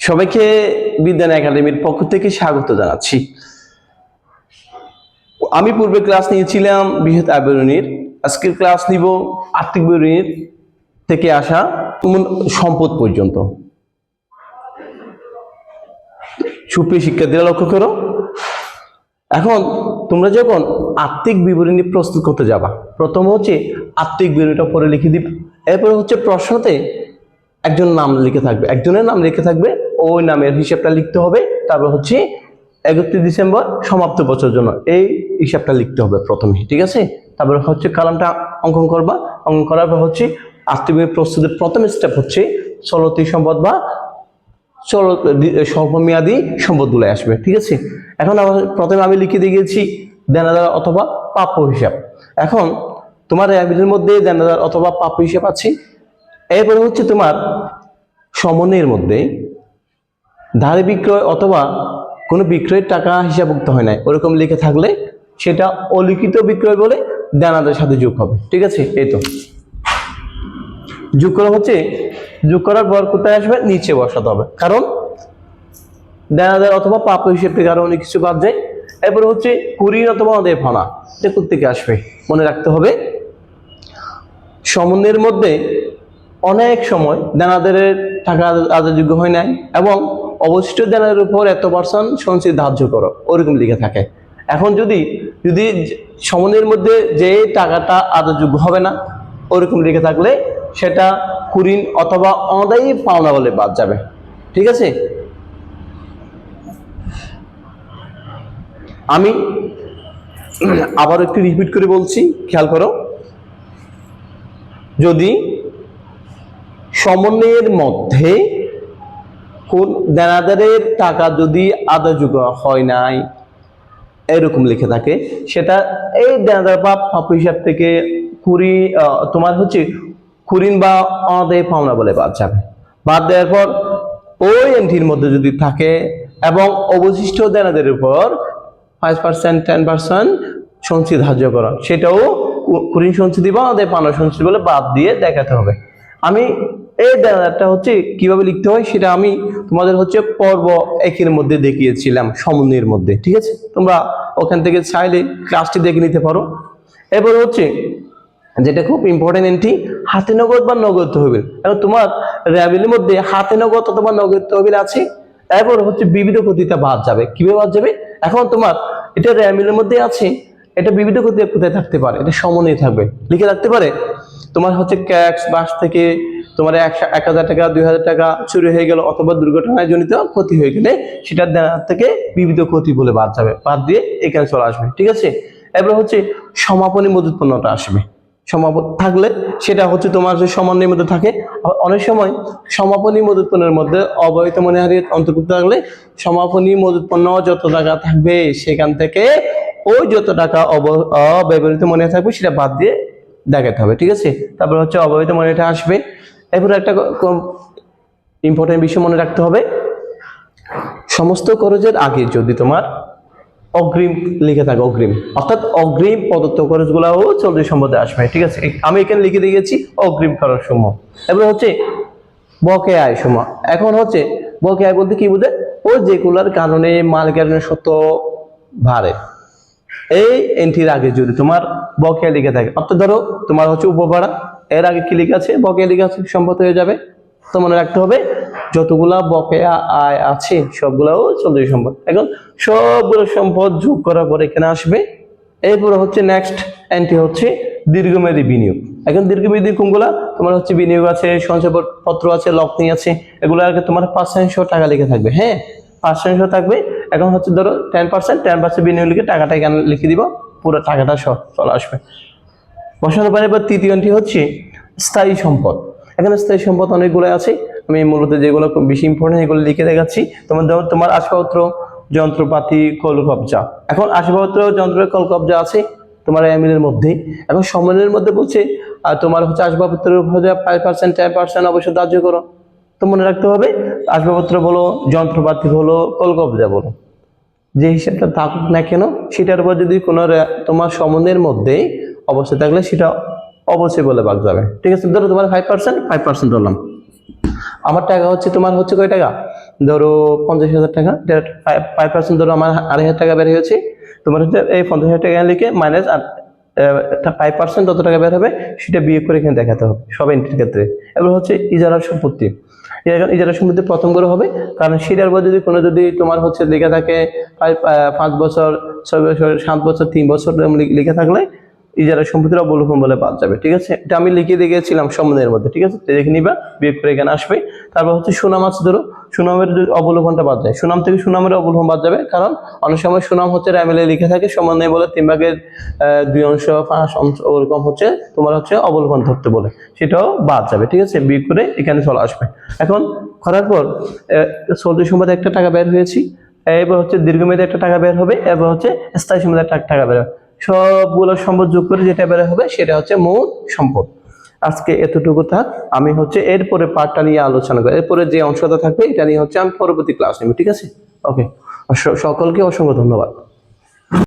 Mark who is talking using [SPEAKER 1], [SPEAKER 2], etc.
[SPEAKER 1] সবাইকে বিজ্ঞান একাডেমির পক্ষ থেকে স্বাগত জানাচ্ছি। আমি পূর্বে ক্লাস নিয়েছিলাম বৃহৎ আয় বিবরণীর, আজকের ক্লাস নিব আর্থিক বিবরণীর থেকে আসা সম্পদ পর্যন্ত। সুপ্রিয় শিক্ষার্থীরা লক্ষ্য করো, এখন তোমরা যখন আর্থিক বিবরণী প্রস্তুত করতে যাবা, প্রথম হচ্ছে আর্থিক বিবরণীটা পরে লিখে দিবে, এরপরে হচ্ছে প্রশ্নতে একজন নাম লিখে থাকবে, একজনের নাম লিখে থাকবে, ওই নামের হিসাবটা লিখতে হবে। তারপর হচ্ছে 31 ডিসেম্বর সমাপ্ত বছরের জন্য এই হিসাবটা লিখতে হবে প্রথমে, ঠিক আছে। তারপর হচ্ছে কলামটা অঙ্কন করবা, অঙ্কন করার পর হচ্ছে আর্থিক বিবরণী প্রস্তুতের প্রথম স্টেপ হচ্ছে চলতি সম্পদ বা স্বল্পমেয়াদী সম্পদগুলো আসবে, ঠিক আছে। এখন প্রথমে আমি লিখে দিয়ে গেছি দেনাদার অথবা প্রাপ্য হিসাব। এখন তোমার এর মধ্যে দেনাদার অথবা প্রাপ্য হিসাব আছে। এরপরে হচ্ছে তোমার সমন্বয়ের মধ্যে ধারে বিক্রয় অথবা কোনো বিক্রয়ের টাকা হিসাবভুক্ত হয় নাই ওরকম লিখে থাকলে সেটা অলিখিত বিক্রয় বলে দেনাদারের সাথে যোগ হবে, ঠিক আছে। এই তো যোগ করা হচ্ছে, যোগ করার পর কোথায় আসবে, নিচে বসাতে হবে, কারণ দেনাদার অথবা প্রাপ্য হিসেব থেকে আরো অনেক কিছু বাদ যায়। এরপরে হচ্ছে কুরিন অথবা অদেয় পাওনা, এটা কোথেকে আসবে মনে রাখতে হবে। সমন্বয়ের মধ্যে অনেক সময় দেনাদারের টাকা আদায়যোগ্য হয় নাই এবং অবশিষ্ট দেনার উপর এত% সঞ্চয় ধার্য করো, ওরকম লিখে থাকে। এখন যদি সমন্বয়ের মধ্যে যে টাকাটা আদায়যোগ্য হবে না ওরকম লিখে থাকলে সেটা কুরিন অথবা অদায়ী পাওনা বলে বাদ যাবে, ঠিক আছে। আমি আবার একটু রিপিট করে বলছি, খেয়াল করো। যদি সমন্বয়ের মধ্যে কোন দেনাদারের টাকা যদি আদায়যোগ্য হয় নাই এরকম লিখে থাকে, সেটা এই দেনাদার বা প্রাপ্য হিসাব থেকে তোমার হচ্ছে কুরিন বা অদায়ী পাওনা বলে বাদ যাবে। বাদ দেওয়ার পর ওই এন্ট্রির মধ্যে যদি থাকে এবং অবশিষ্ট দেনাদারের উপর 5% 10% সঞ্চয় ধার্য করা, সেটাও কুরিন সঞ্চয় বা অদায়ী পাওনা সঞ্চয় বলে বাদ দিয়ে দেখাতে হবে। আমি এই দেনাদারটা হচ্ছে কিভাবে লিখতে হয় সেটা আমি তোমাদের হচ্ছে পর্ব 1-এর মধ্যে দেখিয়েছিলাম সমন্বয়ের মধ্যে, ঠিক আছে। তোমরা ওখান থেকে চাইলে ক্লাসটি দেখে নিতে পারো। এরপর হচ্ছে যেটা খুব ইম্পর্টেন্ট এন্ট্রি, হাতে নগদ বা নগদ তহবিল। এখন তোমার র্যাবের মধ্যে হাতে নগদ অথবা নগদ তহবিল আছে। এরপর হচ্ছে বিবিধ ক্ষতিটা বাদ যাবে, কিভাবে বাদ যাবে। এখন তোমার এটা র্যাবের মধ্যে আছে, এটা বিবিধ ক্ষতি কোথায় থাকতে পারে, এটা সমন্বয় থাকবে, লিখে রাখতে পারে। তোমার হচ্ছে ট্যাক্স বাস থেকে তোমার 1000 টাকা 2000 টাকা চুরি হয়ে গেল অথবা দুর্ঘটনায় জনিত ক্ষতি হয়ে গেলে সেটা দেনার থেকে বিবিধ ক্ষতি বলে বাদ যাবে, বাদ দিয়ে এখানে চলে আসবে, ঠিক আছে। এবার হচ্ছে সমাপনী মজুত পণ্যটা আসবে। সমাপন থাকলে সেটা হচ্ছে তোমার যে সমন্বয়ের মধ্যে থাকে। অনেক সময় সমাপনী মজুত পণ্যের মধ্যে অব্যবহৃত মনিহারির অন্তর্ভুক্ত থাকলে সমাপনী মজুত পণ্য যত টাকা থাকবে সেখান থেকে ওই যত টাকা অব্যবহৃত মনিহার থাকবে সেটা বাদ দিয়ে দেখাতে হবে, ঠিক আছে। তারপর হচ্ছে অব্যবহৃত মনিটা আসবে। এরপর একটা ইম্পর্টেন্ট বিষয় মনে রাখতে হবে, সমস্ত খরচের আগে যদি তোমার অগ্রিম লিখে থাকে, অগ্রিম অর্থাৎ অগ্রিম প্রদত্ত খরচগুলাও চলতি সম্পদে আসবে, ঠিক আছে। আমি এখানে লিখে দিয়েছি অগ্রিম খরচ সমূহ। এবার হচ্ছে বকেয়া আয় সমূহ। এখন হচ্ছে বকেয়া আয় বলতে কি বোঝে, ও যেগুলোর কারণে মালিকের সত্য ভারে, এই এন্ট্রির আগে যদি তোমার বকেয়া লিখে থাকে, অর্থাৎ ধরো তোমার হচ্ছে উপভাড়া, এর আগে কি লিখে আছে, বকেয়া লিখে আছে, সম্পদ হয়ে যাবে। তো মনে রাখতে হবে যতগুলা বকেয়া আয় আছে সবগুলাও চলতি সম্পদ। এখন সবগুলো সম্পদ যোগ করার পর এখানে আসবে। এরপরে হচ্ছে নেক্সট এন্ট্রি হচ্ছে দীর্ঘমেয়াদী বিনিয়োগ। এখন দীর্ঘমেয়াদী কোনগুলা, তোমার হচ্ছে বিনিয়োগ আছে, সঞ্চয়পত্র আছে, লগ্নি আছে, এগুলো আগে তোমার 5% টাকা লিখে থাকবে, হ্যাঁ 5% থাকবে। এখন হচ্ছে ধরো 10% বিনিয়োগ লিখে টাকাটা এখানে লিখে দিব, পুরো টাকাটা সব চলে আসবে বসানোর পরে। এবার তৃতীয় এন্ট্রি হচ্ছে স্থায়ী সম্পদ। এখানে স্থায়ী সম্পদ অনেকগুলো আছে, আমি মূলত যেগুলো বেশি ইম্পর্টেন্ট এগুলো লিখে দেখাচ্ছি। তোমার আসবাবপত্র, যন্ত্রপাতি, কলকব্জা। এখন আসবাবপত্র, যন্ত্র, কলকব্জা আছে তোমার এমিলের মধ্যে। এখন সমন্বয়ের মধ্যে বলছে আর তোমার হচ্ছে আসবাবপত্রের উপর 5% 10% অবশ্যই ধার্য করো। তো মনে রাখতে হবে আসবাবপত্র বলো, যন্ত্রপাতি বলো, কলকব্জা বলো, যে হিসাবটা থাকুক না কেন সেটার উপর যদি কোনো তোমার সমন্বয়ের মধ্যে অবশ্যই থাকলে সেটা অবশ্যই বলে ভাগ যাবে, ঠিক আছে। ধরো তোমার 5% ধরলাম, আমার টাকা হচ্ছে তোমার হচ্ছে কয় টাকা, ধরো 50,000 টাকা, 5% ধরো আমার 2,500 টাকা বের হয়েছে, তোমার হচ্ছে এই 50,000 টাকা লিখে মাইনাস 5% যত টাকা বের হবে সেটা বিয়োগ করে এখানে দেখাতে হবে সব এন্ট্রির ক্ষেত্রে। এবার হচ্ছে ইজারা সম্পত্তি। ইজারা সম্পত্তি প্রথম করে হবে, কারণ সেটার পর যদি কোনো যদি তোমার হচ্ছে লেখা থাকে 5 বছর, 6 বছর, 7 বছর, 3 বছর লেখা থাকলে ইজারা সম্পত্তির অবলোকন বলে বাদ যাবে। ঠিক আছে, এটা আমি লিখে দিয়েছিলাম সম্বন্ধের মধ্যে। ঠিক আছে, দেখে নিবা, বিয়োগ করে এখানে আসবে। তারপর হচ্ছে সুনাম আছে, ধরো সুনামের অবলোকনটা বাদ যায়, সুনাম থেকে সুনামের অবলোকন বাদ যাবে, কারণ অনেক সময় সুনাম হচ্ছে র্যামেলে লিখে থাকে সম্বন্ধে বলে 3 ভাগের 2 অংশ, 5 অংশ ওরকম হচ্ছে তোমার হচ্ছে অবলোকন ধরতে বলে, সেটাও বাদ যাবে। ঠিক আছে, বিয়োগ করে এখানে চলে আসবে। এখন করার পর চলতি সম্পদে একটা টাকা বের হয়েছি, এবার হচ্ছে দীর্ঘমেয়াদে একটা টাকা বের হবে, এবার হচ্ছে স্থায়ী সম্পদে একটা টাকা বের হবে। সবগুলো সম্পদ যোগ করে যেটা বের হবে সেটা হচ্ছে মোট সম্পদ। আজকে এতটুকু থাক, আমি হচ্ছে এরপরে পার্টটা নিয়ে আলোচনা করি, এরপরে যে অংশটা থাকবে এটা নিয়ে হচ্ছে আমি পরবর্তী ক্লাস নেব। ঠিক আছে, ওকে, সকলকে অসংখ্য ধন্যবাদ।